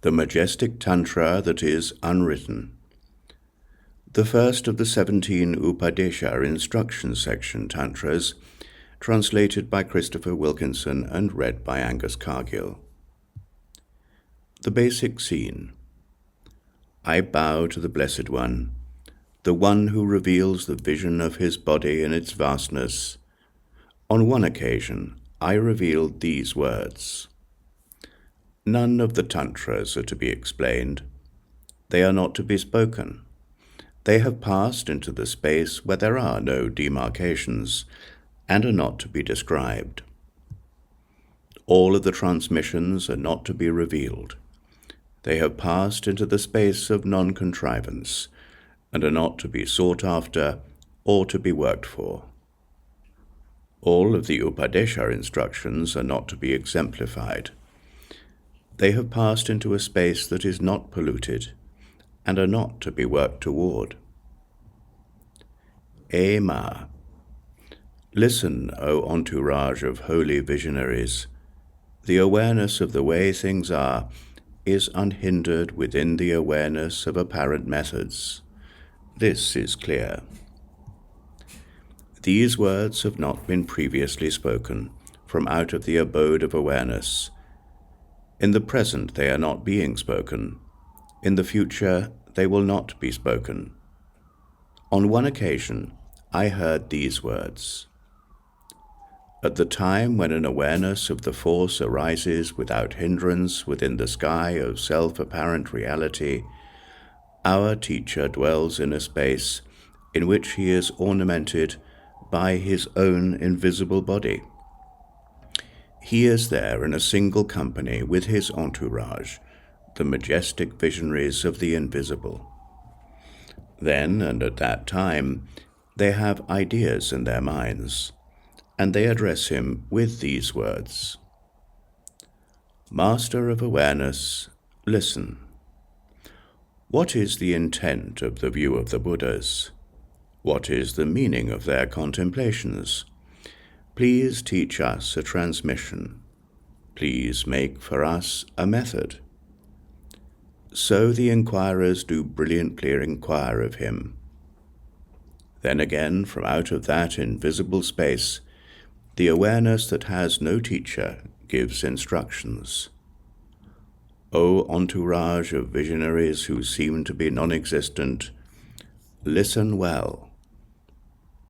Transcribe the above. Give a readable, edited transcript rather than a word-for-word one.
the Majestic Tantra that is unwritten. The first of the 17 Upadesha instruction section tantras, translated by Christopher Wilkinson and read by Angus Cargill. The basic scene. I bow to the Blessed One, the one who reveals the vision of his body in its vastness. On one occasion, I revealed these words. None of the tantras are to be explained. They are not to be spoken. They have passed into the space where there are no demarcations and are not to be described. All of the transmissions are not to be revealed. They have passed into the space of non-contrivance and are not to be sought after or to be worked for. All of the Upadesha instructions are not to be exemplified. They have passed into a space that is not polluted and are not to be worked toward. Ema. Listen, O entourage of holy visionaries. The awareness of the way things are is unhindered within the awareness of apparent methods. This is clear. These words have not been previously spoken from out of the abode of awareness. In the present they are not being spoken. In the future they will not be spoken. On one occasion I heard these words. At the time when an awareness of the force arises without hindrance within the sky of self-apparent reality, our teacher dwells in a space in which he is ornamented by his own invisible body. He is there in a single company with his entourage, the majestic visionaries of the invisible. Then, and at that time, they have ideas in their minds, and they address him with these words. Master of awareness, listen. What is the intent of the view of the Buddhas? What is the meaning of their contemplations? Please teach us a transmission. Please make for us a method. So the inquirers do brilliantly inquire of him. Then again, from out of that invisible space, the awareness that has no teacher gives instructions. O entourage of visionaries who seem to be non-existent, listen well.